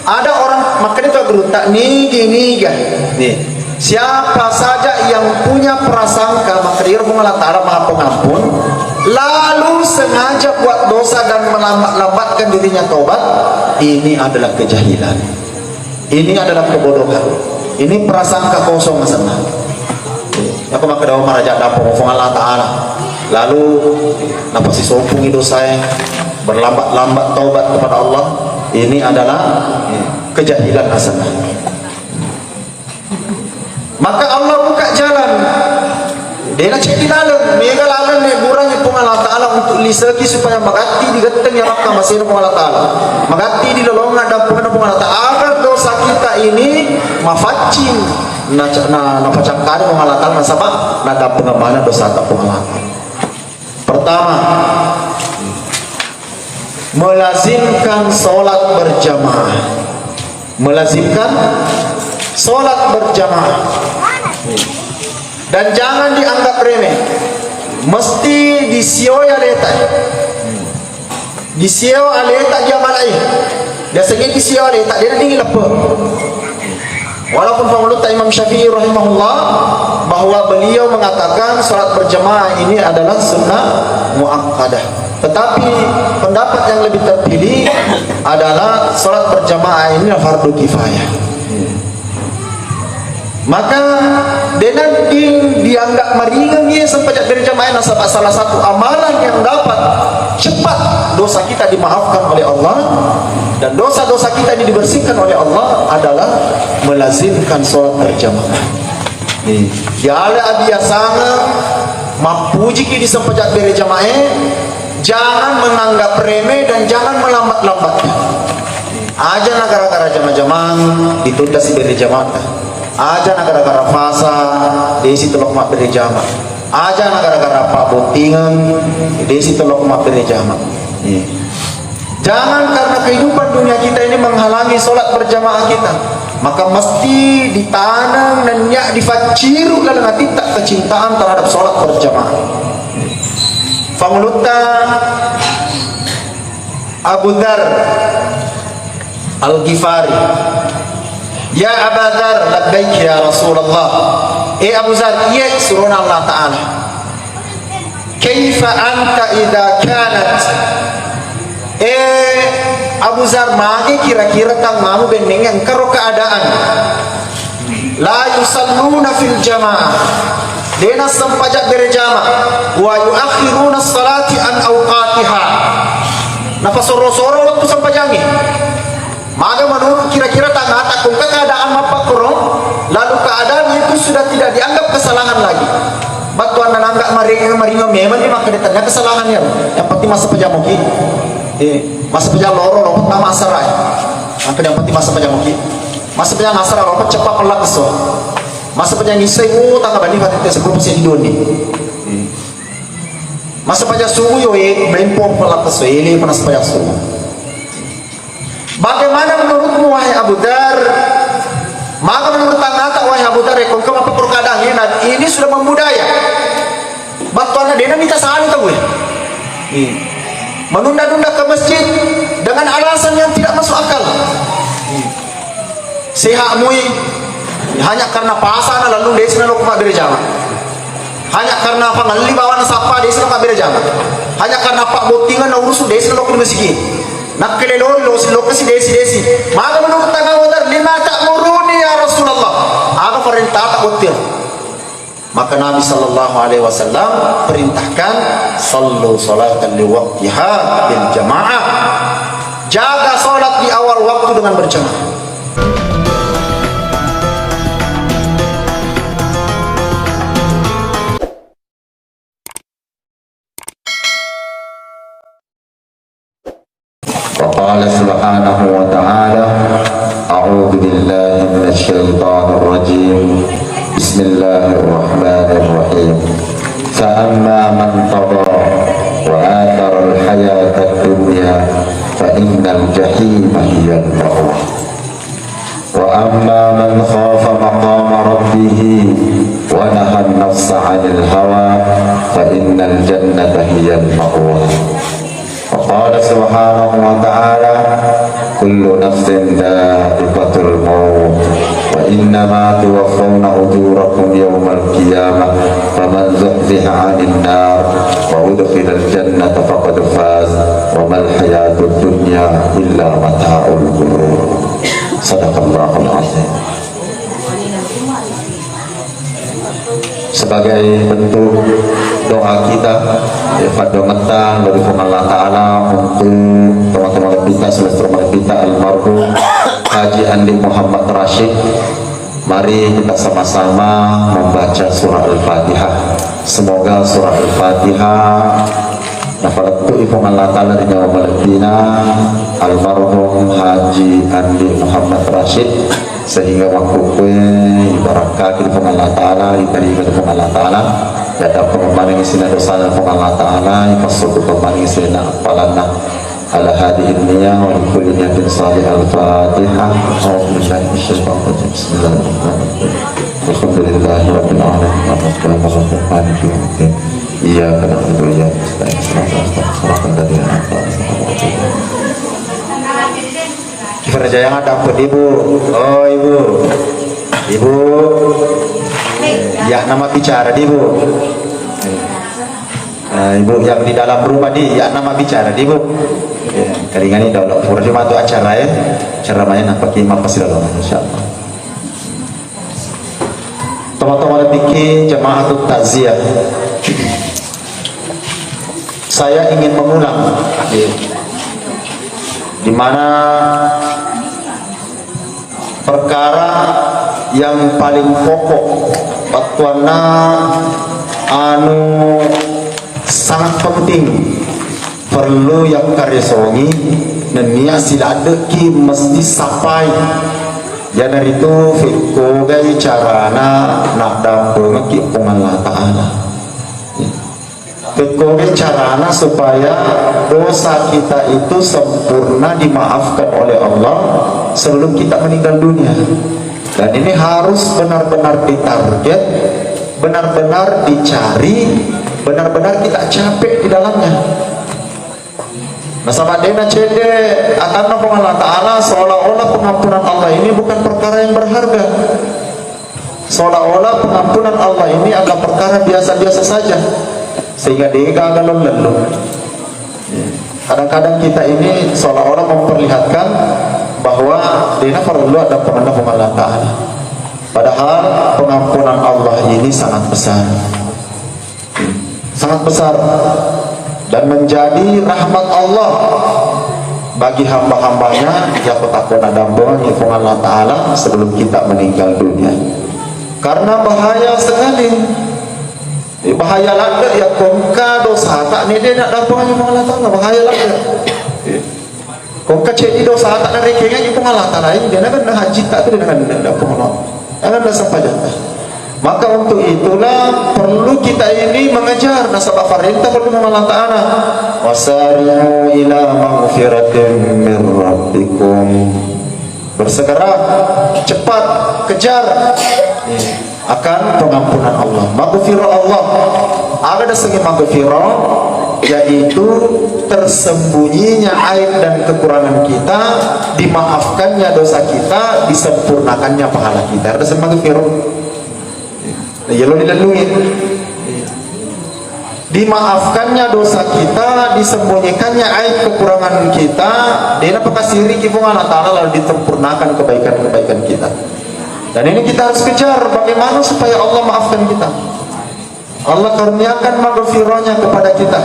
Ada orang makanya itu gerutak nih. Siapa saja yang punya prasangka maka dia Allah Ta'ala Maha Pengampun, lalu sengaja buat dosa dan melambatkan dirinya taubat, ini adalah kejahilan, ini adalah kebodohan, ini prasangka kosong sana. Aku maka dawa maraja dapat ngomong Allah Ta'ala, lalu napa si sompung itu saya berlambat-lambat taubat kepada Allah, ini adalah kejahilan asana. Maka Allah buka jalan. Dia nak cek di dalam, mega lalan ni burang itu Allah Ta'ala untuk lisaki supaya magati di geteng yang Makkah masih Allah Ta'ala. Magati di lolongan dan pengenang Allah Ta'ala agar dosa kita ini mafacin na pacangkari Allah Ta'ala nasabak nada pengemana dosa tak Allah. Pertama, melazimkan solat berjamaah. Melazimkan solat berjamaah. Dan jangan dianggap remeh, mesti disio ya letak, disio letak dia malai, biasanya disio letak dia nanti lepas. Walaupun pengulut Imam Syafi'i rahimahullah bahwa beliau mengatakan salat berjamaah ini adalah sunnah muakkadah, tetapi pendapat yang lebih terpilih adalah salat berjamaah ini fardu kifayah. Maka dengan dianggap meringan dia sampai berjamaah salah satu amalan yang dapat cepat dosa kita dimaafkan oleh Allah dan dosa-dosa kita ini dibersihkan oleh Allah adalah melazimkan sholat berjamaah. Jala biasanya mapuji kita sampai berjamaah, jangan menganggap remeh dan jangan melambat-lambatkan. Aja negara-negara jamaah ditunda si berjamaah. Aja negara-negara fasa desi telok mak berjamaah. Aja negara-negara pak botingan desi telok mak berjamaah. Jangan karena kehidupan dunia kita ini menghalangi solat berjamaah kita, maka mesti ditanam dan difaciru dalam hati tak kecintaan terhadap solat berjamaah. Fanguluta Abu Dzar Al-Ghifari, ya Abu Dzar labbaik ya Rasulullah. Abu Dzar, iya surun Allah Ta'ala, kaifa anta idha kanat. Abu Dzar magi kira-kira tang mamu beneng yang karo keadaan la yusalluna fil jamaah, dena sampajak berjamaah, wa yuakhiruna salati an awqatiha, napa soro-soro waktu sampajangi. Maka menurut kira-kira tak kung keadaan apa kurang, lalu keadaan itu sudah tidak dianggap kesalahan lagi. Batuan dan anggap maringa memang maka ditanya kesalahannya. Yang penting masa pejamuki, masa pejam loro nama asarai. Maka yang penting masa pejamuki, masa pejam asarai loro cepat pelak keso. Masa pejam ngisai tangga bani fatite sebelum pesi doni. Masa pejam suhu yo melempong pelak keso ini panas pejam suhu. Bagaimana menurutmu wahai Abu Dzar? Maka menurut tangata wahai Abu Dzar, kau apa perkadang ini sudah membudaya. Batuannya dia minta sahani tahu ya. Menunda-nunda ke masjid dengan alasan yang tidak masuk akal. Sehakmu hanya karena pasangan lalu dia senang lupa berjamaah. Hanya karena apa ngali bawa nasapa dia senang berjamaah. Hanya karena pak botingan urus dia senang lupa masjid. Nak kelelon lokasi desi. Maka menurut tangga Abu Dzar, lima ta'muruni ya Rasulullah. Apa perintah tak betul? Maka Nabi sallallahu alaihi wasallam perintahkan sallu salatan li waqtiha bil jamaah. Jaga salat di awal waktu dengan berjamaah. وقال سبحانه وتعالى أعوذ بالله من الشيطان الرجيم بسم الله الرحمن الرحيم فأما من طغى وآثر الحياة الدنيا فإن الجحيم هي المأوى وأما من خاف مقام ربه ونهى النفس عن الهوى فإن الجنة هي المأوى وقال سبحانه وتعالى كل نفس ذائقة إنما توفون أجوركم يوم القيامة فمن زحزح عن النار وأدخل الجنة فقد فاز وما الحياة الدنيا إلا متاع الغرور. صدق الله العظيم. Sebagai bentuk doa kita, fadwa mata dari Allah Ta'ala untuk teman-teman kita, saudara kita almarhum Haji Andi Muhammad Rashid, mari kita sama-sama membaca surah Al-Fatihah. Semoga surah Al-Fatihah nafalatu ifung Allah Ta'ala di nyawa malakina almarhum Haji Andi Muhammad Rashid, sehingga waktu kue ibaratkan ifung Allah Ta'ala diberi ifung Allah Ta'ala yada pengembang sina dosa ifung Allah Ta'ala ipasuku pengembang sina apalana ala hadihi niyah wa kulli niyatin salih. Al-Fatihah. A'udzubillahi minasyaitonir rajim. Bismillahirrahmanirrahim. Alhamdulillahi rabbil alamin arrahmanirrahim maliki yaumiddin. Iyyaka na'budu wa iyyaka nasta'in shiratal ladzina an'amta 'alaihim. Kerja yang ada apa ibu? Oh ibu, ya nama bicara ibu. Ibu yang di dalam rumah ya nama bicara ibu. Kali ini dah cuma tu acara ya, cara main apa kima pasti dalam insyaallah. Teman-teman bikin jemaatut takziah. Saya ingin mengulang di mana perkara yang paling pokok patuana anu sangat penting perlu yang karesongi dan niat siladeki mesti sampai ya dari itu fikku gaya carana nak dampung ngikung Allah Ta'ala. Fikku carana supaya dosa kita itu sempurna dimaafkan oleh Allah sebelum kita meninggal dunia. Dan ini harus benar-benar ditarget, benar-benar dicari, benar-benar kita capek di dalamnya. Nasabah dena cede akan Allah Ta'ala seolah-olah pengampunan Allah ini bukan perkara yang berharga, seolah-olah pengampunan Allah ini adalah perkara biasa-biasa saja, sehingga dia agak lalu. Kadang-kadang kita ini seolah-olah memperlihatkan bahwa dina perlu ada pengampunan Allah Ta'ala, padahal pengampunan Allah ini sangat besar, sangat besar, dan menjadi rahmat Allah bagi hamba-hambanya yang takut adambon ifung Allah Ta'ala sebelum kita meninggal dunia. Karena bahaya sekali, bahaya lada ya kongka dosa tak ni dia nak dampung ifung Allah Ta'ala, bahaya lada. Kongka cedi dosa tak nak rekengan ifung Allah Ta'ala ini dia nak haji tak tu dia nak dampung Allah, jangan dah sampai jatuh. Maka untuk itulah perlu kita ini mengejar nasabah farintah perlu Allah Ta'ala. Wasari'u ila maghfiratin min rabbikum. Bersegera, cepat, kejar akan pengampunan Allah, maghfirah Allah. Ada segi maghfirah, yaitu tersembunyinya aib dan kekurangan kita, dimaafkannya dosa kita, disempurnakannya pahala kita. Ada segi maghfirah. Ya lo dilalui, dimaafkannya dosa kita, disembunyikannya aib kekurangan kita, dia pakasiri kifung Allah Ta'ala lalu disempurnakan kebaikan-kebaikan kita. Dan ini kita harus kejar bagaimana supaya Allah maafkan kita, Allah karuniakan maghfirahnya kepada kita.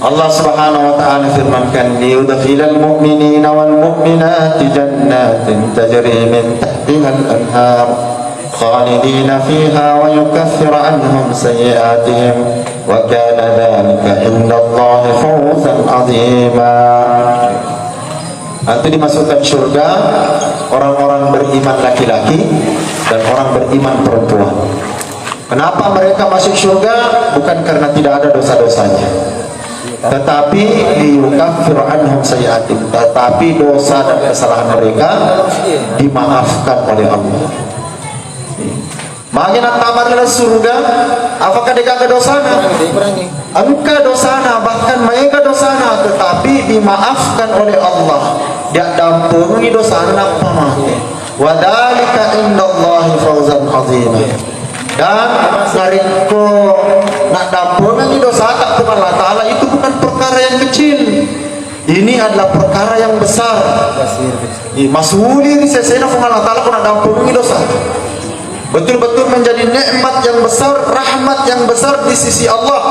Allah Subhanahu wa Ta'ala firmankan, liyudkhilal mu'minina wal mu'minati jannatin tajri min tahtiha al-anhar khalidina fiha wa yukaffir anhum sayyi'atihim wa kana dhalika indallahi fawzan 'azima. Nanti dimasukkan surga orang-orang beriman laki-laki dan orang beriman perempuan. Kenapa mereka masuk surga? Bukan karena tidak ada dosa-dosanya, tetapi liyukaffiru anhum sayyi'atihim, tetapi dosa dan kesalahan mereka dimaafkan oleh Allah. Makin tamar dalam surga, apakah dia kagak dosana? Engkau dosana, bahkan mereka dosana, tetapi dimaafkan oleh Allah. dia dampungi dosa anak pamate. Wa dzalika indallahi fawzan azima. Dan nariko nak dampungi dosa tak kepada Allah Ta'ala itu bukan perkara yang kecil. Ini adalah perkara yang besar. Masuli ni saya nak Allah Ta'ala kau nak dampungi dosa. Betul-betul menjadi nikmat yang besar, rahmat yang besar di sisi Allah.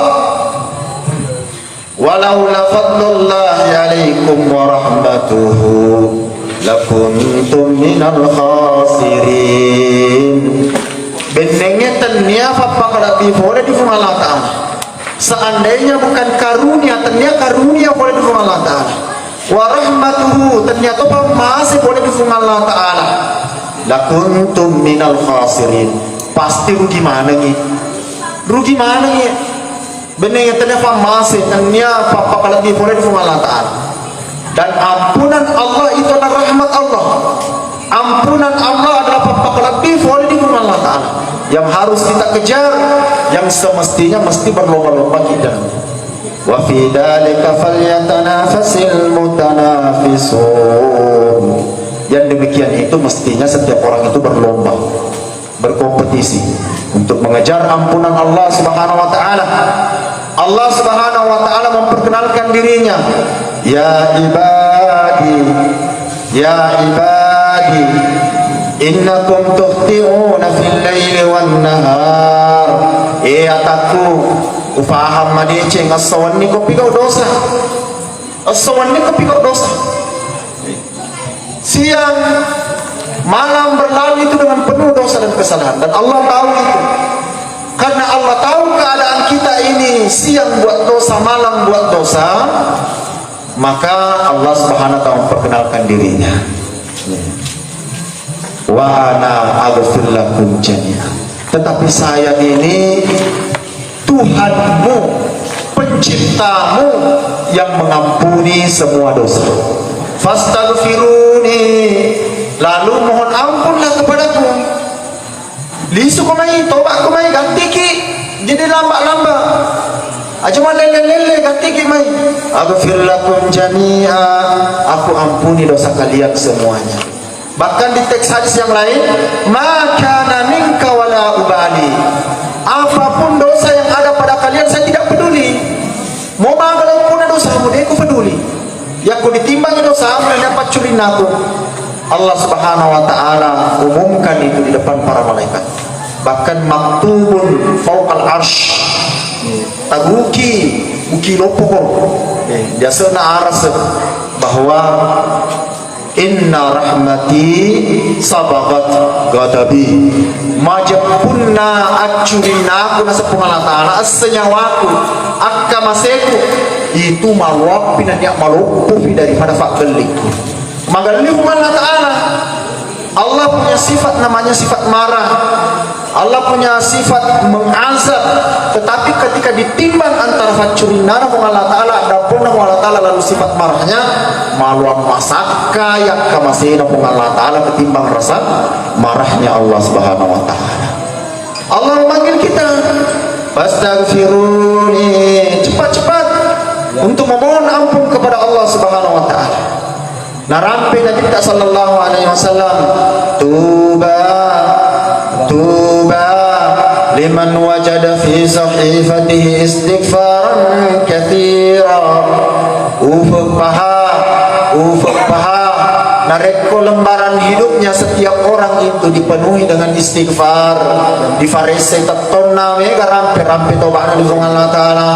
Walaula fadlullahi alaikum wa rahmatuhu lakuntum minal khasirin. Benengnya tanya apa kalau boleh di Allah Ta'ala. Seandainya bukan karunia, tanya karunia boleh di Allah Ta'ala. Wa rahmatuhu, ternyata masih boleh di Allah Ta'ala. Lakuntum minal khasirin. Pasti rugi mana ni? Rugi mana ni? Benengnya tanya masih, tanya apa kalau boleh di Allah Ta'ala. Dan ampunan Allah itu adalah rahmat Allah. Ampunan Allah adalah apa lebih boleh di Allah Ta'ala. Yang harus kita kejar, yang semestinya mesti berlomba-lomba kita. Wa fi dzalika falyatanafasil mutanafisun. Yang demikian itu mestinya setiap orang itu berlomba, berkompetisi untuk mengejar ampunan Allah Subhanahu wa taala. Allah Subhanahu wa taala memperkenalkan dirinya, ya ibadi, ya ibadi, innakum tukhti'una fil laili wan nahar. Ataku ufaham madice ngasawan ni ko pigaw dosa. Asawan ni ko pigaw dosa. Siang malam berlalu itu dengan penuh dosa dan kesalahan, dan Allah tahu itu. Karena Allah tahu keadaan kita ini siang buat dosa, malam buat dosa, maka Allah Subhanahu wa taala memperkenalkan dirinya. Wa ana aghfir lakum jami'an. Tetapi saya ini Tuhanmu, penciptamu yang mengampuni semua dosa. Fastaghfiruni, lalu mohon ampunlah kepadaku. Lisu kumai, tobat kumai, ganti ki, jadi lambat-lambat. Cuma lele-lele ganti ki mai. Aghfir lakum jami'a, aku ampuni dosa kalian semuanya. Bahkan di teks hadis yang lain, maka minka wala ubali. Apapun dosa yang ada pada kalian saya tidak peduli. Mau kalau pun dosa kamu dia aku peduli. Yang aku ditimbangi dosa dan dapat culin aku. Allah Subhanahu wa taala umumkan itu di depan para malaikat. Bahkan maktubun fawqal arsy. Taguki buki lopokor. Biasa na aras bahwa inna rahmati sabagat ghadabi. Majapunna acurina aku nasa Allah Ta'ala asenyawaku akamaseku itu maluapi dan yang malupufi daripada fakbelikku. Magalih Allah Ta'ala. Allah punya sifat namanya sifat marah. Allah punya sifat mengazab. Tetapi ketika ditimbang antara facurina dan Allah Ta'ala, adapun Allah Ta'ala lalu sifat marahnya maluan masaka yang kamasih dan Allah Ta'ala ketimbang rasa marahnya Allah Subhanahu wa taala. Allah memanggil kita, fastaghfiruni, cepat-cepat untuk memohon ampun kepada Allah Subhanahu wa taala. Narampi Nabi kita sallallahu alaihi wasallam, tuba tuba liman wajada fi sahifatihi istighfaran katsira. Ufuk paha nareko lembaran hidupnya setiap orang itu dipenuhi dengan istighfar. Di farese tatonna mega rampe-rampe tobat na di Allah Ta'ala.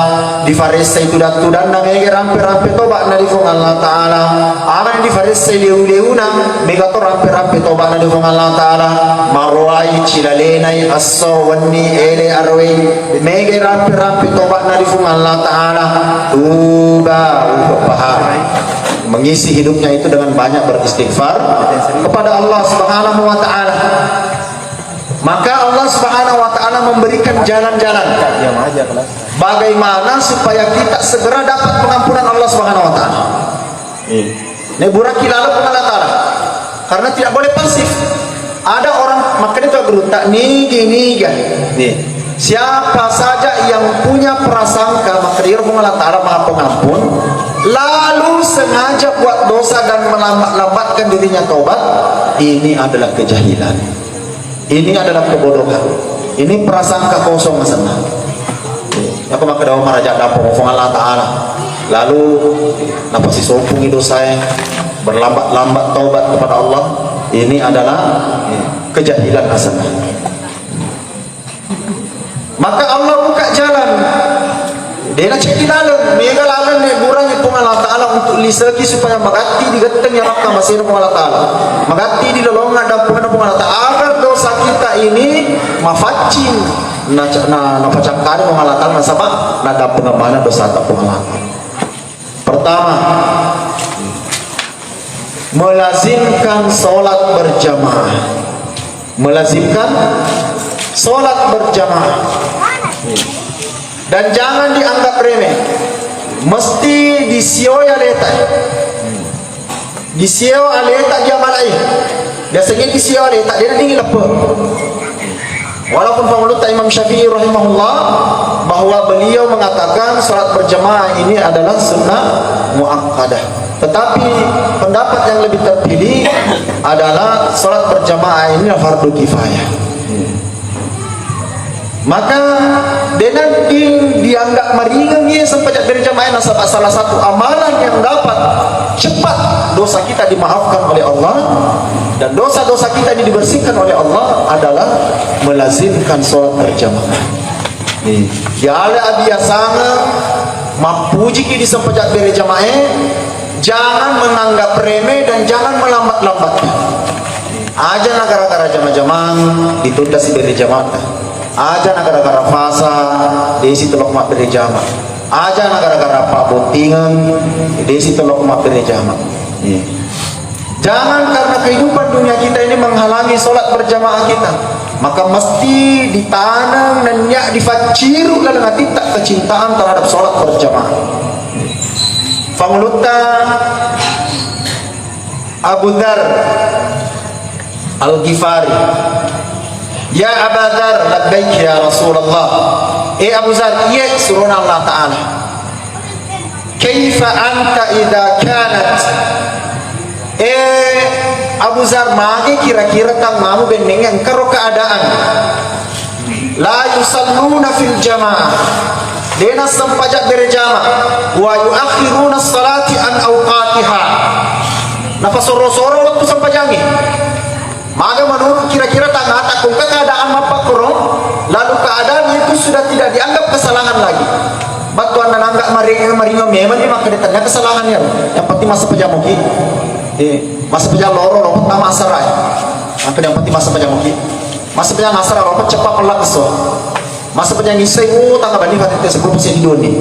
Di farese itu datudanna mega rampe-rampe tobat na di Allah Ta'ala. Aman di farese liu-liuna mega to rampe-rampe tobat na di Allah Ta'ala. Marwai cilalenai as-sawani ele arwai mega rampe-rampe tobat na di Allah Ta'ala. Tuba paha mengisi hidupnya itu dengan banyak beristighfar kepada Allah Subhanahu wa taala. Maka Allah Subhanahu wa taala memberikan jalan-jalan bagaimana supaya kita segera dapat pengampunan Allah Subhanahu wa taala. Ini buraki lalu Allah taala. Karena tidak boleh pasif. Ada orang makanya itu berutak nih gini kan. Nih. siapa saja yang punya prasangka maka dia Allah Ta'ala Maha Pengampun, lalu sengaja buat dosa dan melambat-lambatkan dirinya taubat, ini adalah kejahilan, ini adalah kebodohan, ini prasangka kosong sana. Aku maka dawa maraja dapur Allah Ta'ala, lalu napa si sopungi dosa berlambat-lambat taubat kepada Allah, ini adalah kejahilan asana. Maka Allah buka jalan, dia nak cek dilalang, mega lalang ni burang ipung Allah Ta'ala untuk lisaki supaya magati digeteng yang rakam masih ipung Allah Ta'ala, magati di lolongan dan ipung Allah Ta'ala, agar dosa kita ini mafacing na pacangkari ipung Allah Ta'ala nasabak na dapung mana dosa ipung Allah Ta'ala. Pertama, melazimkan solat berjamaah, melazimkan solat berjamaah, dan jangan dianggap remeh, mesti disio aleta, disio aleta dia malai, biasanya disio aleta dia tinggi lepas. Walaupun pengulut Imam Syafi'i rahimahullah bahwa beliau mengatakan salat berjamaah ini adalah sunnah muakkadah, tetapi pendapat yang lebih terpilih adalah salat berjamaah ini fardu kifayah. Maka dengan dianggap meringan ia sampai berjamaah nasabah salah satu amalan yang dapat cepat dosa kita dimaafkan oleh Allah dan dosa-dosa kita ini dibersihkan oleh Allah adalah melazimkan sholat berjamaah. Ya ala biasanya mapuji di sempajak berjamaah, jangan menganggap remeh dan jangan melambat-lambatnya. Aja negara-negara jamaah ditunda si berjamaah. Aja negara-negara fasa desi telok mak berjamaah, aja negara-negara pak botingan desi telok mak berjamaah. Jangan karena kehidupan dunia kita ini menghalangi solat berjamaah kita, maka mesti ditanam dan difaciru dalam hati tak kecintaan terhadap solat berjamaah. Fangluta Abu Dzar Al-Ghifari, ya Abu Dzar labbaik ya Rasulullah, Abu Dzar, iya suruna Allah Ta'ala, kaifa anta idha kanat, Abu Dzar magi kira-kira kang mamu bendengan karo keadaan la yusalluna fil jamaah, dena sempajak berjamaah, wa yuakhiruna salati an awqatiha, napa soro-soro waktu sempajangi. Maka menurut kira-kira tak ngata kung keadaan apa kurang, lalu keadaan itu sudah tidak dianggap kesalahan lagi. Batuan nananggak maringa memang dia maka ditanya kesalahannya. Yang penting masa pejamuki, masa pejam loro lo pertama asarai. Maka yang penting masa pejamuki, masa pejam asarai lo cepat pelak keso. Masa pejam isai tangga bani fatih sebelum saya didoni.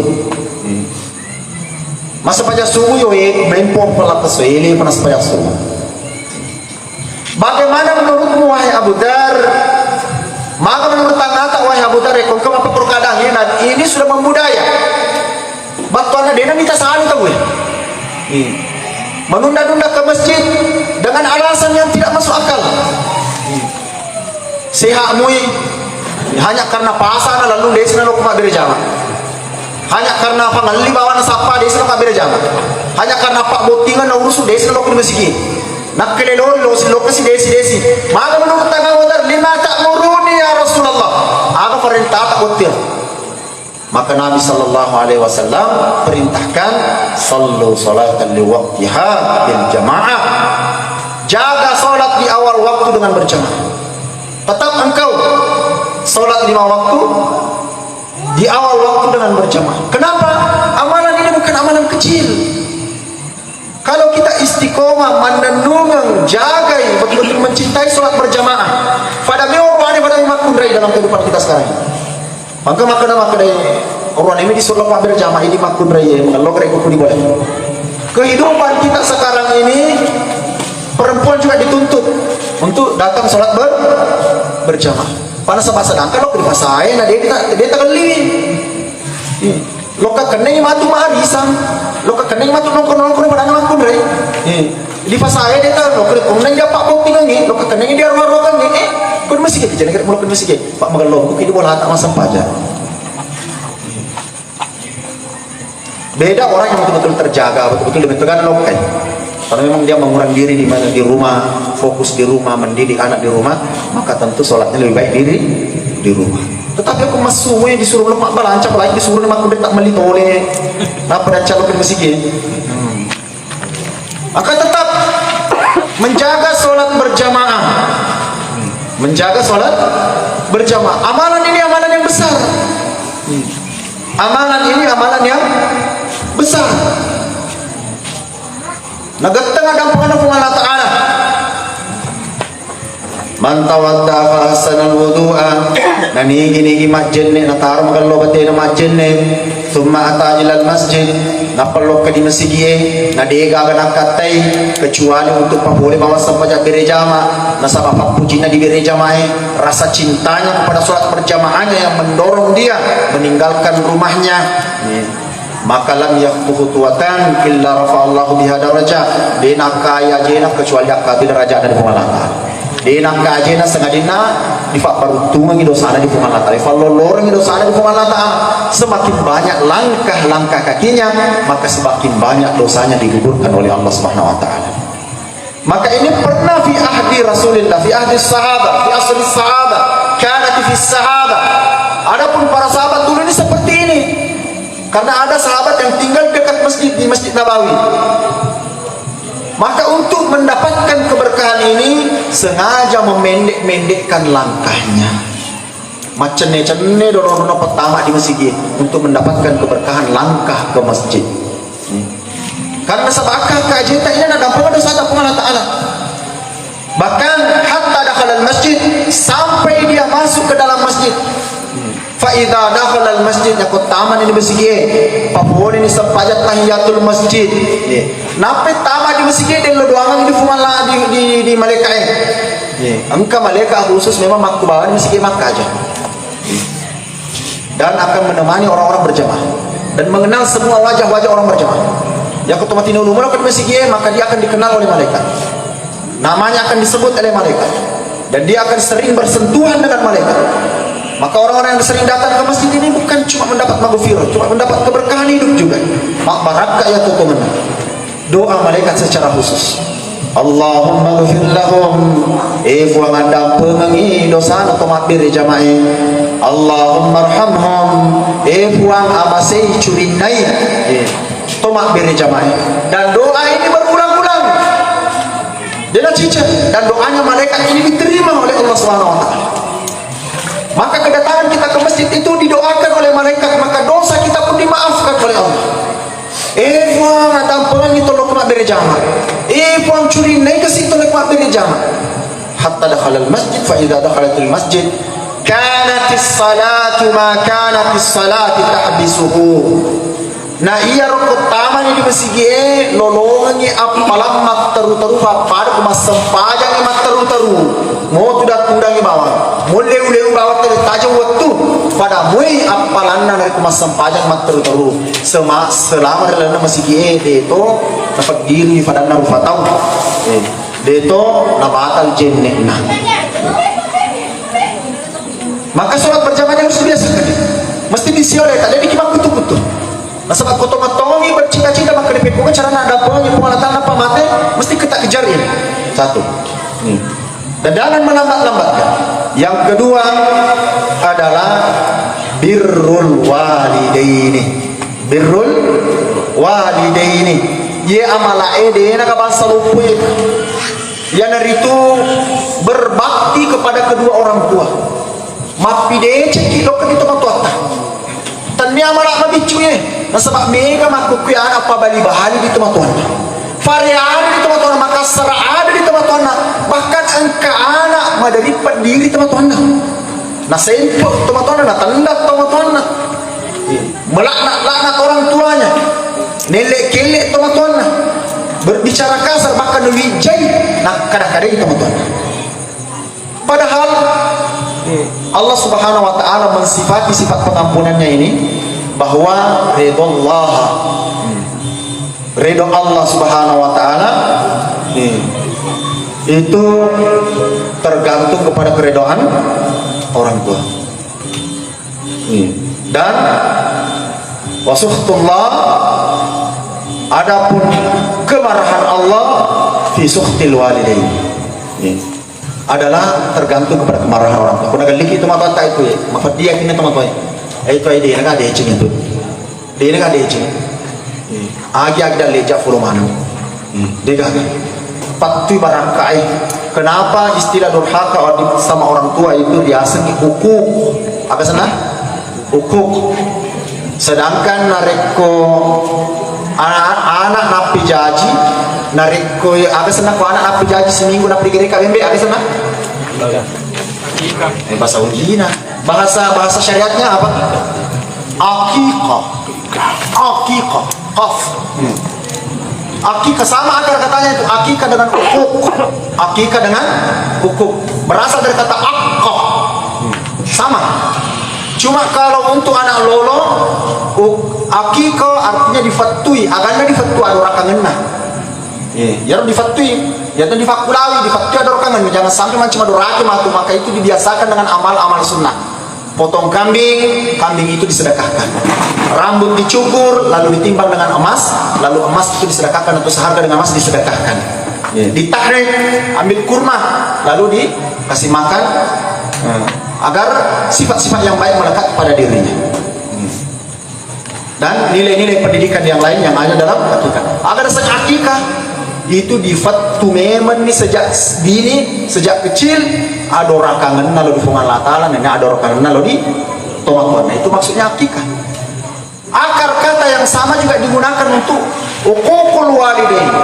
Masa pejam subuh yo bempom pelak keso ini panas pejam subuh. Bagaimana menurutmu wahai Abu Dzar? Maka menurut tangata wahai Abu Dzar, kalau kamu apa perkadang ini sudah membudaya. Batuannya dia minta sahani tahu ya. Menunda-nunda ke masjid dengan alasan yang tidak masuk akal. Sehatmu hanya karena pasana lalu dia senang lupa berjamaah. Hanya karena apa ngali bawa nasapa dia senang lupa berjamaah. Hanya karena pak botingan na urusu dia senang lupa masjid. Nak kelelon lo si desi. Maka menurut Abu Dzar, lima ta'muruni ya Rasulullah. Apa perintah tak betul? Maka Nabi sallallahu alaihi wasallam perintahkan sallu salatan li waqtiha bil jamaah. Jaga salat di awal waktu dengan berjamaah. Tetap engkau salat 5 waktu di awal waktu dengan berjamaah. Kenapa? Amalan ini bukan amalan kecil. Kalau kita istiqomah, menenungan, jagai, betul-betul mencintai sholat berjamaah, pada mewah pada makundrai dalam kehidupan kita sekarang. Maka dari orang ini disuruh pak berjamaah ini makundrai, mengelok rekupu di boleh. Kehidupan kita sekarang ini, perempuan juga dituntut untuk datang sholat berjamaah. Panas sama sedangkan lo di pasai, nah dia tak geli. Loka keneng matu marisan, loka keneng matu nongkrong pada ngakun re. Di pasaya dia tahu loka keneng dia pak kopi ngi, loka keneng dia ruar-ruar ngi. Kau masih gitu, jangan kira mulut masih gitu. Pak magalong, kini bola tak masam pajak. Beda orang yang betul-betul terjaga, betul-betul dipegang lokai. Kalau memang dia mengurang diri di mana di rumah, fokus di rumah, mendidik anak di rumah, maka tentu sholatnya lebih baik di rumah. Tetapi aku masuknya disuruh lemak balancak lagi disuruh lemak udah tak melitole, apa dan calon masjid. Maka tetap menjaga sholat berjamaah, menjaga sholat berjamaah. Amalan ini amalan yang besar. Amalan ini amalan yang besar. Nagatang ada pengaruh Allah Ta'ala. Man tawadda fa ahsana al-wudu'a nanigi masjidne natar magallo batena masjidne thumma ata ila al-masjid napallo ka di masjid na dega ganakatai kecuali untuk boleh bawa sampaja berjamaah nasaba papuji na di berjamaah rasa cintanya kepada salat berjamaahnya yang mendorong dia meninggalkan rumahnya maka lam yaqutu tuatan illa rafa'allahu biha darajah dina kaya jena kecuali akabil derajat dari Allah. Dina kaya jena sengadina di fa peruntungan dosa di Allah Taala. Fa lorong dosa di Allah Taala. Semakin banyak langkah-langkah kakinya, maka semakin banyak dosanya digugurkan oleh Allah Subhanahu wa taala. Maka ini pernah fi ahdi Rasulillah, fi ahdi sahabat, fi asri sahabat, kanat fi sahabat. Adapun para sahabat dulu ini seperti ini. Karena ada sahabat yang tinggal dekat masjid di Masjid Nabawi. Maka untuk mendapatkan keberkahan ini sengaja memendek-mendekkan langkahnya. Macene-cene dono-dono pertama di masjid untuk mendapatkan keberkahan langkah ke masjid. Karena sebabkah keajaiban ini ada dampak dosa Allah Ta'ala. Bahkan hatta dakhala al-masjid sampai dia masuk ke dalam masjid. Fa'idha dakhala al-masjid yakut taman ini masjid papuon ini sepajat tahiyatul masjid nape taman di masjid dan lo doangan di fumala di malaikat angka malaikat khusus memang maktubahan masjid Makkah aja dan akan menemani orang-orang berjamaah dan mengenal semua wajah-wajah orang berjamaah yang ketumatin ulumul ke masjid maka dia akan dikenal oleh malaikat namanya akan disebut oleh malaikat dan dia akan sering bersentuhan dengan malaikat. Maka orang-orang yang sering datang ke masjid ini bukan cuma mendapat maghfirah, cuma mendapat keberkahan hidup juga. Mak barakah ya tuh doa malaikat secara khusus. Allahumma ghfir lahum buang anda pengengi dosa atau makbir jamaah. Allahumma arhamhum buang amasai curinai atau makbir jamaah. Dan doa ini berulang-ulang. Dia cica dan doanya malaikat ini diterima oleh Allah Subhanahu wa taala. Maka kedatangan kita ke masjid itu didoakan oleh malaikat, maka dosa kita pun dimaafkan oleh Allah. Buang ada perang itu lo kena berjamaah. Buang curi naik ke situ lo kena berjamaah. Hatta dakhala al-masjid fa idza dakhalatil masjid kanatis salatu ma kanatis salati tahbisuhu. Nah iya rokok taman di masjid lolongannya apalam mak teru-teru pada kemasam pajang mak teru-teru mau tidak tudang bawah mulai bawah tadi tajam waktu pada mui apalanna dari kemasam pajang mak teru-teru selama dalam masjid itu dapat diri pada narufatau itu nabatal jennah. Maka sholat berjamaah harus dibiasakan mesti disioleh tak ada dikimak kutu-kutu. Sebab kotong-kotongi bercita-cita maka dipekungan cara ada pengen pengalatan apa mati mesti kita kejar ini satu dan jangan melambat-lambatkan. Yang kedua adalah birrul walidaini. Birrul walidaini ye amala ede na kabangsa lupuy yan itu berbakti kepada kedua orang tua mapide cekilo kan itu matuata tanya malah mabicuye nasabak mega makukuyan apa bali bahali di tematuan varian di tematuan maka serada di tematuan bahkan angka anak madari pendiri tematuan nasempuk tematuan tanda tematuan melaknat orang tuanya nelek-kelek tematuan berbicara kasar bahkan wijay kadang-kadang di tematuan padahal Allah Subhanahu wa taala mensifati sifat pengampunannya ini bahwa ridho Allah Subhanahu wa taala itu tergantung kepada keridhaan orang tua. Dan wasuhtullah, adapun kemarahan Allah fi suhtil walidain adalah tergantung kepada kemarahan orang tua. Kuna galiki itu mata tak itu ya, mafat dia kini teman-teman. Itu ide nak ada ecing itu. Dia nak ada ecing. Agi dah leja furu mana. Dia dah patu barakai. Kenapa istilah durhaka sama orang tua itu diasani hukuk? Apa sana? Hukuk. Sedangkan nareko anak napi jaji, nareko apa sana ko anak napi jaji seminggu napi gereka bembe apa sana? Bahasa Undina. Bahasa syariatnya apa? Aqiqah. Aqiqah. Qaf. Akikah sama akar katanya itu, akikah dengan hukuk. Akikah dengan hukuk berasal dari kata akqah. Sama. Cuma kalau untuk anak lolo, akikah artinya difatui, agaknya difatui ada orang kangenna. Ya difatui, ya difakulawi, difatui ada orang kangen. Jangan sampai macam ada raki maka itu dibiasakan dengan amal-amal sunnah. Potong kambing, kambing itu disedekahkan. Rambut dicukur, lalu ditimbang dengan emas, lalu emas itu disedekahkan atau seharga dengan emas disedekahkan. Ditahrik, ambil kurma, lalu dikasih makan, agar sifat-sifat yang baik melekat pada dirinya. Dan nilai-nilai pendidikan yang lain yang ada dalam akikah. Agar sejak akikah itu difattu memang nih sejak dini, sejak kecil ada orang kangen lalu di fungan Allah Ta'ala, nenek ada orang kangen lalu di tomat. Nah, itu maksudnya akikah. Akar kata yang sama juga digunakan untuk hukukul walidain.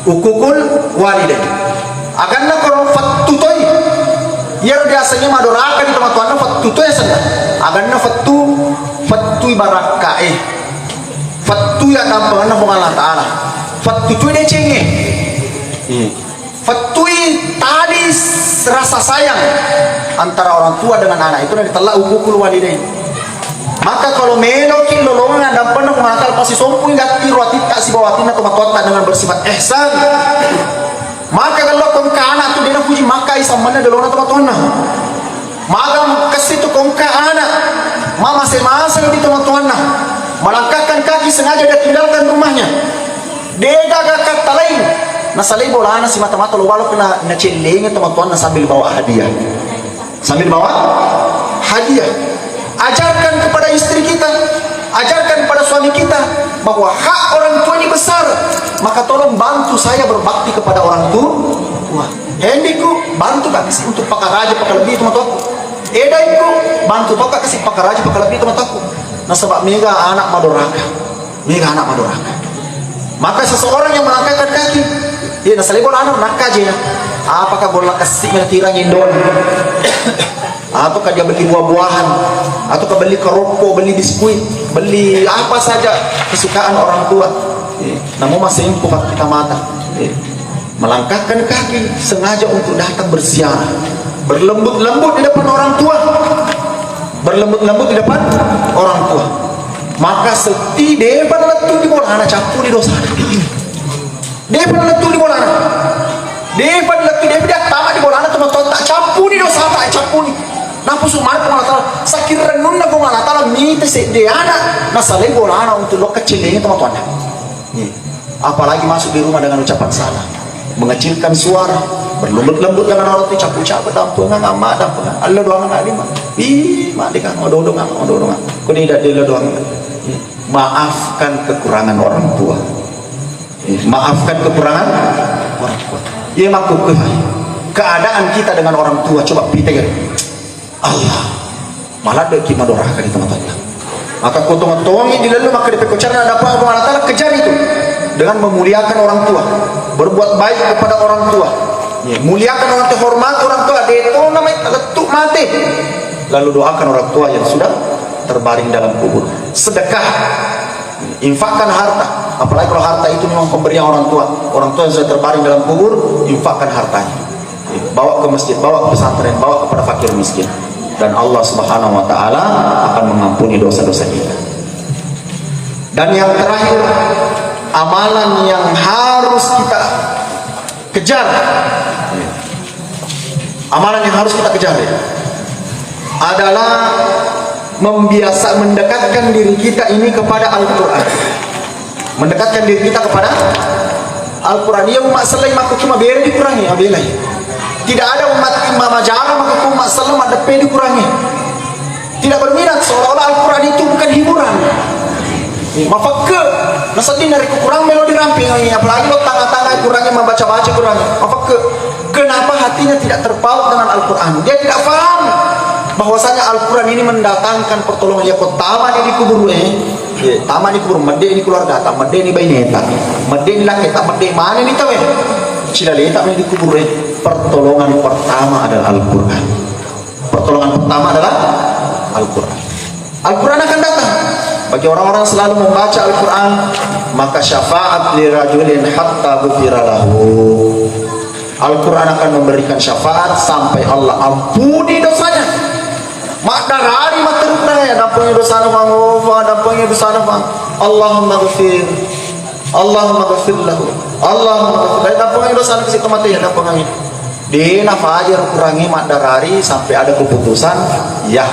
Hukukul walidain. Agarnya kalau fattutoi, ya biasanya madoraka di tempat tuan fattutoi sana. Agarnya fattui barakae. Fattui ya dampangan fungan Allah Ta'ala. Fattui dia cengeng. Fattui tadi rasa sayang antara orang tua dengan anak itu dari telah hukukul walidain. Maka kalau melokin lolongan dan pernah mengakal pasti sompung gati ruati tak si bawatin atau matota dengan bersifat ihsan. Maka kalau kongka anak tu dia nak puji maka isa mana delona atau matona. Maka kasih tu kongka anak mama semasa di teman-teman melangkahkan kaki sengaja dia tinggalkan rumahnya. Dia gagak kata lain. Nasalay bola na si mata-mata lo walo kena naceleng teman-teman sambil bawa hadiah. Sambil bawa hadiah. Ajarkan kepada istri kita, ajarkan kepada suami kita bahwa hak orang tua ini besar. Maka tolong bantu saya berbakti kepada orang tua. Hendiku bantu tak kasih untuk pakar raja pakar lebih teman-teman. Edaiku bantu pakar kasih pakar raja pakar lebih teman-teman. Nah sebab mega anak madoraka, mega anak madoraka. Maka seseorang yang melangkahkan kaki, dia nasalib bola anak nak aja. Apakah bola kasih mengira nyindon? Ataukah dia beli buah-buahan, ataukah beli kerupuk, beli biskuit, beli apa saja kesukaan orang tua. Namun masih impukat kita mata. Melangkahkan kaki sengaja untuk datang berziarah, berlembut-lembut di depan orang tua, berlembut-lembut di depan orang tua. Maka seti depan letu di bola anak campur di dosa. Depan letu di bola anak, depan letu dia tamat di bola anak teman-teman tak campur di dosa tak campur ni. Nampu sumar ko Allah Ta'ala sakir renun na ko Allah Ta'ala minta si Diana nasalay bola anak untuk lo kecilnya teman-teman. Apalagi masuk di rumah dengan ucapan salah, mengecilkan suara, berlembut-lembut dengan orang itu caput-caput dampungan amat dampungan Allah doang nggak lima mak dekan odong-odong kau tidak dia doang. Maafkan kekurangan orang tua, maafkan kekurangan orang tua. Ia makuk keadaan kita dengan orang tua coba pikir Allah malah deki madorahkan di teman-teman. Maka kau tolong-tolongi di lalu maka dipekocarnya ada apa Allah Ta'ala kejar itu dengan memuliakan orang tua, berbuat baik kepada orang tua, muliakan orang tua, hormat orang tua, deto namanya letuk mati, lalu doakan orang tua yang sudah terbaring dalam kubur. Sedekah, infakkan harta, apalagi kalau harta itu memang pemberian orang tua yang sudah terbaring dalam kubur, infakkan hartanya, bawa ke masjid, bawa ke pesantren, bawa kepada fakir miskin, dan Allah Subhanahu wa Ta'ala akan mengampuni dosa-dosa kita. Dan yang terakhir, amalan yang harus kita kejar. Amalan yang harus kita kejar adalah mendekatkan diri kita ini kepada Al-Quran. Mendekatkan diri kita kepada Al-Quran. Dia umat selain maka cuma beri dikurangi, abelai. Tidak ada umat imam jarang maka umat selain ada pe dikurangi. Tidak berminat, seolah-olah Al-Quran itu bukan hiburan. Mafakke nasadin dari kurang melodi ramping, apalagi lo tengah-tengah kurangnya membaca-baca kurangnya. Mafakke, kenapa hatinya tidak terpaut dengan Al-Quran? Dia tidak paham bahwasanya Al-Quran ini mendatangkan pertolongan. Ya kau taman di kubur taman di kubur, mede ini keluarga, mede ini bayi neta, mede ini laki, mede mana ini tahu cila letak di kubur pertolongan pertama adalah Al-Quran. Pertolongan pertama adalah Al-Quran. Al-Quran akan datang bagi orang-orang selalu membaca Al-Quran, maka syafaat li rajulin hatta ghufira lahu. Al-Quran akan memberikan syafaat sampai Allah ampuni dosanya. Mak darari mak terukna dampungnya dosa nafang, dampungnya dosa nafang. Allahumma ghafir, Allahumma ghafir lahu, Allahumma ghafir. Dampungnya dosa nafang situ mati ya dampungnya. Dina fajar kurangi mak darari sampai ada keputusan, ya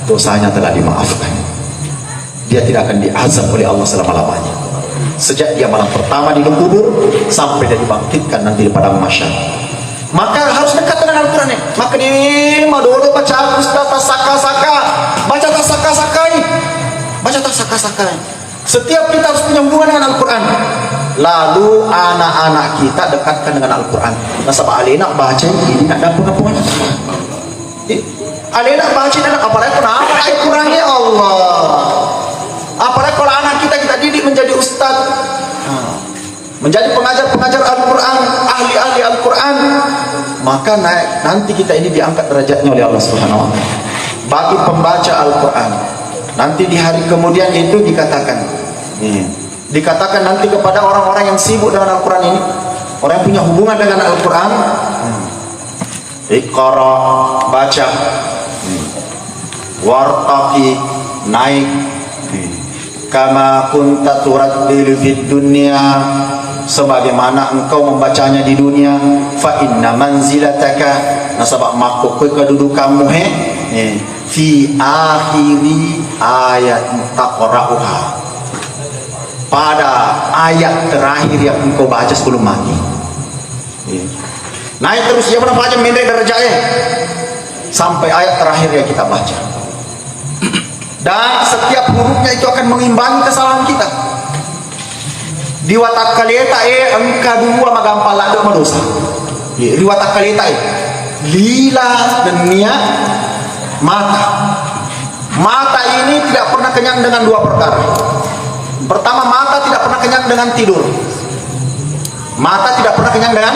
dosanya telah dimaafkan. Dia tidak akan diazab oleh Allah selama-lamanya. Sejak dia malam pertama di kubur sampai dia dibangkitkan nanti di padang mahsyar. Maka harus dekat dengan Al-Quran. Maka di madodo baca saka-saka, baca saka-sakai, baca saka-sakai. Setiap kita harus punya hubungan dengan Al-Quran. Lalu anak-anak kita dekatkan dengan Al-Quran. Nasabah alena baca ini ada apa-apa. Alena baca dan apalagi kenapa Al-Qurannya Allah. Apalagi kalau anak kita didik menjadi ustaz, menjadi pengajar-pengajar Al-Quran, ahli-ahli Al-Quran, maka nanti kita ini diangkat derajatnya oleh Allah Subhanahu wa Ta'ala. Bagi pembaca Al-Quran, nanti di hari kemudian itu dikatakan nanti kepada orang-orang yang sibuk dengan Al-Quran ini, orang yang punya hubungan dengan Al-Quran, Iqra, baca, wartaqi, naik, kama kunta turattilu fid dunya, sebagaimana engkau membacanya di dunia. Fa inna manzilataka, nasabak makuk kedudukanmu fi akhiri ayat taqra'uha, pada ayat terakhir yang engkau baca sebelum mati. Naik terus ya, berapa aja mendek derajatnya sampai ayat terakhir yang kita baca. Dan setiap hurufnya itu akan mengimbangi kesalahan kita. Di watak kaleta engka dua magampal lado madosa. Di watak kaleta lila dunia mata. Mata ini tidak pernah kenyang dengan dua perkara. Pertama, mata tidak pernah kenyang dengan tidur. Mata tidak pernah kenyang dengan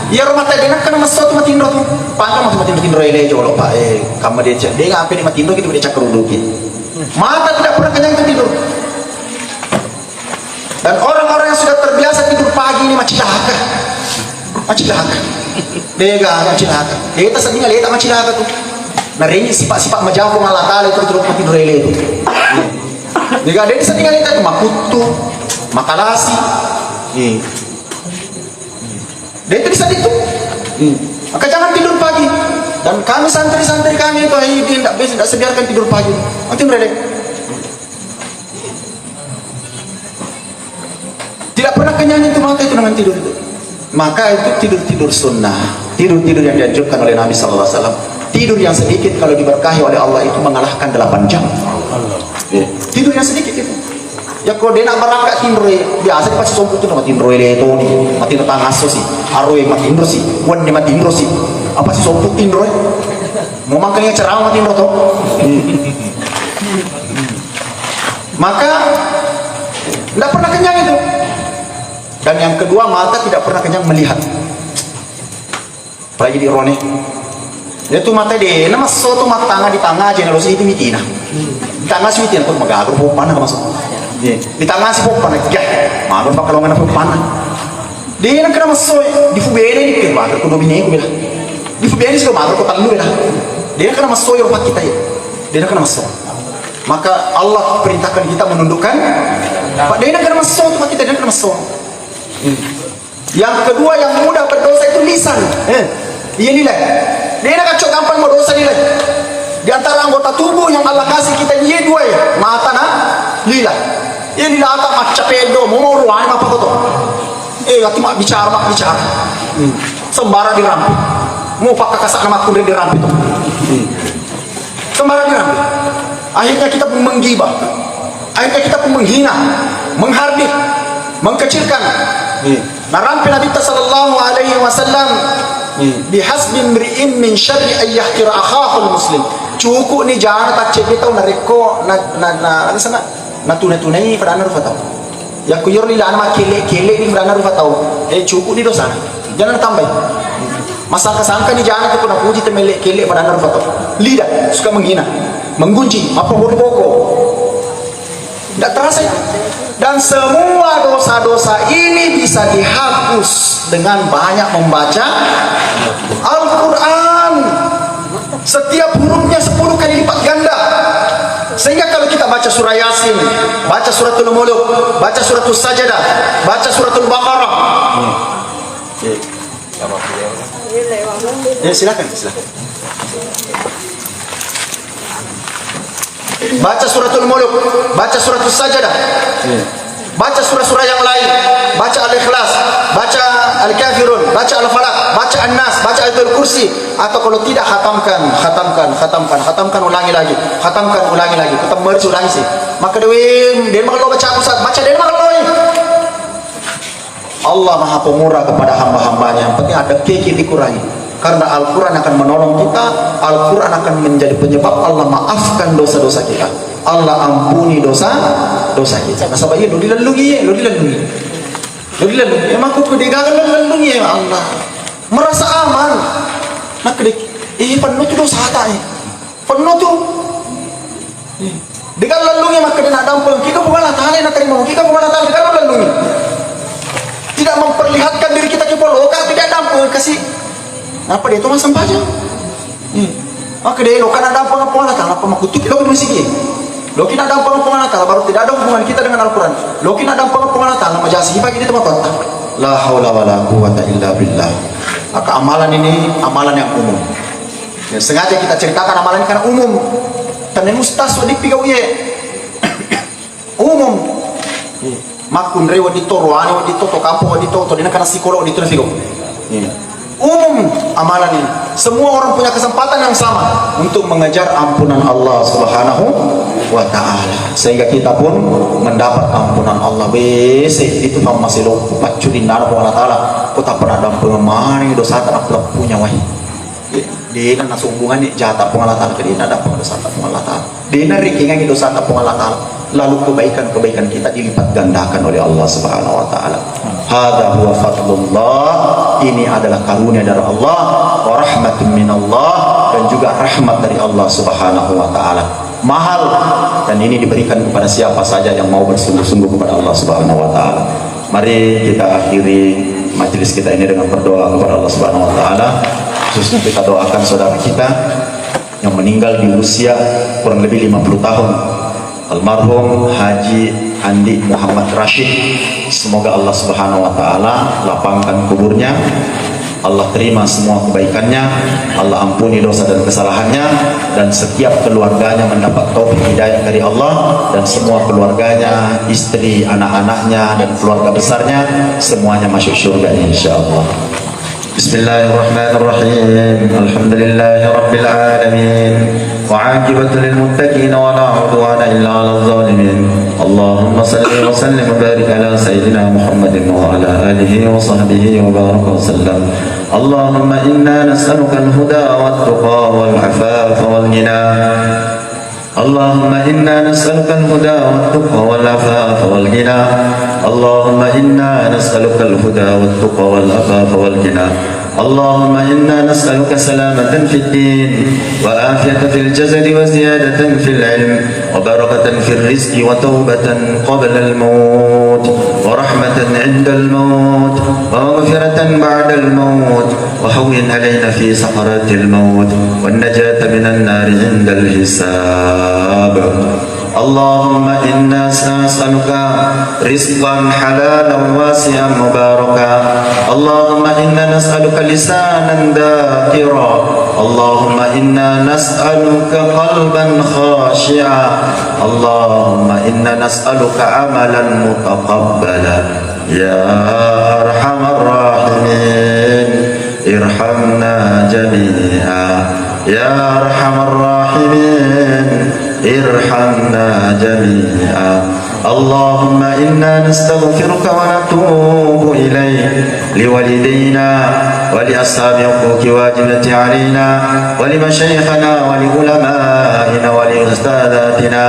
rumah tadi nak kena masuk tu matindro tu. Panjang masuk matindro ele jolo pak kamu dia cak. Dia ngapain di matindro kita dia cak keruduki. Mata tidak pernah kenyang tidur. Dan orang-orang yang sudah terbiasa tidur pagi ini macam cilaka. Dia gak cilaka. Dia tak sedihnya dia tak macam cilaka tu. Nah ini sifat-sifat majafu Allah Taala itu terus matindro ele tu. Dia dia sedihnya dia tu makutu, makalasi. Dia itu bisa itu. Maka jangan tidur pagi. Dan kami santri-santri kami itu tidak sediakan tidur pagi. Nanti mereka tidak pernah kenyang itu mata itu dengan tidur itu. Maka itu tidur sunnah, tidur yang dianjurkan oleh Nabi Sallallahu Alaihi Wasallam. Tidur yang sedikit kalau diberkahi oleh Allah itu mengalahkan 8 jam. Tidur yang sedikit itu. Ya kalau dia nak berangkat tidur biasa dia pasti somput tu nama tidur itu ni mati tengah aso sih arwah mati tidur sih wan dia mati tidur sih apa sih somput tidur mau makannya cerah mati tidur tu. Maka tidak pernah kenyang itu. Dan yang kedua, mata tidak pernah kenyang melihat. Apalagi di Rone itu mata dia nama soto mata tangga di tangga aja lalu itu mitina di tangga sih mitina pun magagur panah masuk. Di tangan si popan ya malu bakal longan popan dia nak kena masuk di fubene ni ke bakal kuno bini aku bilang di fubene sih malu kau talu lah dia nak kena masuk rumah kita ya dia nak kena masuk. Maka Allah perintahkan kita menundukkan dia nak kena masuk rumah kita, dia nak kena masuk. Yang kedua yang mudah berdosa itu lisan. Dia nilai. Dia nak kacau gampang berdosa nilai. Di antara anggota tubuh yang Allah kasih kita dia dua ya. Mata na lila. Ini lila ata macam pedo mau ruan apa kau tu? Gati mak bicara. Sembara dirampi. Mau pakai kasak nama kuda dirampi tu. Sembara dirampi. Akhirnya kita pun menggibah. Akhirnya kita pun menghina, menghardik, mengkecilkan. Narampi Nabi sallallahu alaihi wasallam bihasbi imri'in min syarri an yahqira akhahu muslim. Cukup ni jangan tak cek kita nareko na sana tunai pada anar fatau. Yang kuyur ni lah nama kele ni pada anar fatau. Cukup ni dosa. Jangan tambah. Masa kesangka ni jangan kita pun puji temelek kele pada anar fatau. Lidah suka menghina, menggunjing, apa boko. Tidak terasa ya. Dan semua dosa-dosa ini bisa dihapus dengan banyak membaca Al-Quran. Setiap hurufnya 10 kali lipat ganda. Sehingga kalau kita baca surah Yasin, baca suratul Mulk, baca suratul Sajadah, baca suratul Baqarah. Silakan. Baca suratul Mulk, baca suratul Sajadah, baca surah-surah yang lain, baca Al-Ikhlas, baca Al-Kafirun, baca Al-Falaq, baca An-Nas, baca Ayatul Kursi. Atau kalau tidak khatamkan ulangi lagi, kita mercy ulangi sih. Maka dia makan baca pusat, baca dia makan Allah Maha Pemurah kepada hamba-hambanya. Yang penting ada keki dikurangi. Karena Al-Quran akan menolong kita. Al-Quran akan menjadi penyebab Allah maafkan dosa-dosa kita. Allah ampuni dosa kita. Masa bayi lo dilalungi. Emang aku kedegagan lalungi ya Allah. Merasa aman. Nak kedek. Penuh tu dosa tak penuh tu. Dengan lalungi maka dia nak dampung. Kita bukan tahan nak terima. Kita bukan tahan kalau lalungi. Tidak memperlihatkan diri kita kepolokan. Tidak dampung kasih. Apa dia tu masam saja. Maka dia lo kan ada apa Allah apa makutuk lo musik lo kina ada apa Allah baru tidak ada hubungan kita dengan Al-Quran. Lo kina ada apa Allah majasi bagi dia tempat. La haula wala quwata illa billah. Maka amalan ini amalan yang umum. Dan sengaja kita ceritakan amalan ini karena umum. Tanah mustas wadi pigau ye. Umum. Makun rewa di Toruani wadi toto kampung wadi toto dina karena psikolog di Toruani. Umum amalan ini. Semua orang punya kesempatan yang sama untuk mengejar ampunan Allah Subhanahu wa ta'ala. Sehingga kita pun mendapat ampunan Allah. Bese itu kamu masih lo paculin nara Allah ta'ala. Kau tak pernah ada pengemani dosa tak punya wahi. Dia kan hubungan ni jatah Allah ta'ala. Dia ada dosa tak Allah ta'ala. Dia rikingan dosa tak Allah ta'ala. Lalu kebaikan kita dilipat gandakan oleh Allah Subhanahu wa ta'ala. Hadza huwa fadlullah. Ini adalah karunia dari Allah wa rahmatun minallah, dan juga rahmat dari Allah Subhanahu wa ta'ala. Mahal, dan ini diberikan kepada siapa saja yang mau bersungguh-sungguh kepada Allah Subhanahu wa ta'ala. Mari kita akhiri majelis kita ini dengan berdoa kepada Allah Subhanahu wa ta'ala. Khususnya kita doakan saudara kita yang meninggal di usia kurang lebih 50 tahun, almarhum Haji Andi Muhammad Rashid. Semoga Allah Subhanahu wa ta'ala lapangkan kuburnya, Allah terima semua kebaikannya, Allah ampuni dosa dan kesalahannya, dan setiap keluarganya mendapat taufik hidayah dari Allah, dan semua keluarganya, istri, anak-anaknya, dan keluarga besarnya semuanya masuk surga insyaallah. Bismillahirrahmanirrahim. Alhamdulillahi rabbil alamin. وعاقبة للمتقين ولا عدوان إلا على الظالمين. اللهم صل وسلم وبارك على سيدنا محمد وعلى آله وصحبه وبارك وسلم. اللهم إنا نسألك الهدى والتقى والعفاف والغنى. اللهم إنا نسألك الهدى والتقى والعفاف والغنى. اللهم إنا نسألك الهدى والتقى والعفاف والغنى. اللهم إنا نسألك سلامة في الدين وعافية في الجسد وزيادة في العلم وبركة في الرزق وتوبة قبل الموت ورحمة عند الموت ومغفرة بعد الموت وهون علينا في سكرات الموت والنجاة من النار عند الحساب. اللهم إنا نسألك رزقا حلالا واسعا مباركا اللهم إنا نسألك لسانا ذاكرا اللهم إنا نسألك قلبا خاشعا اللهم إنا نسألك عملا متقبلا يا أرحم الراحمين ارحمنا جميعا يا أرحم الراحمين ارحمنا جميعا اللهم إنا نستغفرك ونتوب إليك لوالدينا ولأصحاب حقوق واجبة علينا ولمشايخنا ولعلمائنا ولأستاذاتنا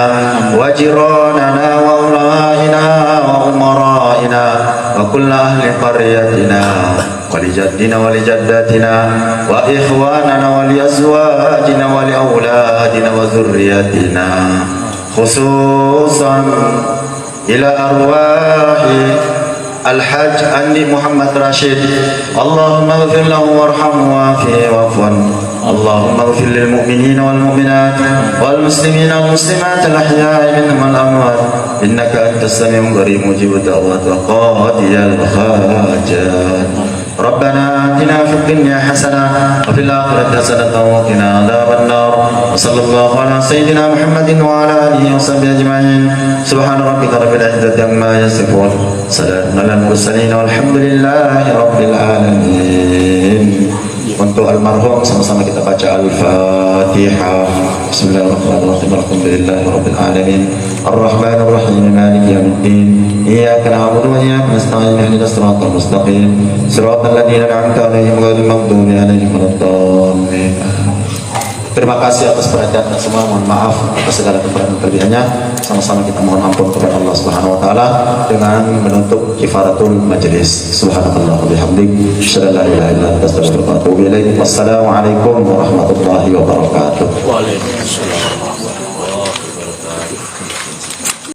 وجيراننا وأولئنا وأمرائنا وكل أهل قريتنا ولجدنا ولجداتنا وإخواننا ولأزواجنا ولأولادنا وذريتنا خصوصا إلى أرواح الحاج أني محمد راشد اللهم اغفر له وارحمه وعافه واعف عنه اللهم اغفر للمؤمنين والمؤمنات والمسلمين والمسلمات الأحياء منهم والأموات إنك أنت السميع القريب مجيب الدعوات وقاضي الحاجات ربنا آتنا في الدنيا حسنة وفي الآخرة حسنة وقنا عذاب النار وصلى الله على سيدنا محمد وعلى آله وصحبه أجمعين سبحان ربك رب العزة عما يصفون سلام على المرسلين والحمد لله رب العالمين. Untuk almarhum sama-sama kita baca Al-Fatihah. Bismillahirrahmanirrahim. Alhamdulillahirabbil alamin. Arrahmanir rahim. Maliki yaumiddin. Iyyaka na'budu wa iyyaka nasta'in. Ihdinas siratal mustaqim. Siratal ladzina an'amta 'alaihim ghairil maghdubi 'alaihim waladdallin. Terima kasih atas perhatian kita semua. Mohon maaf atas segala kekurangan kelebihannya. Sama-sama kita mohon ampun kepada Allah Subhanahu wa taala dengan menutup kifaratul majelis. Subhanallah wa bihamdik, asyhadu an la ilaha illa anta, astaghfiruka wa atubu ilaik. Wassalamualaikum warahmatullahi wabarakatuh. Waalaikumsalam.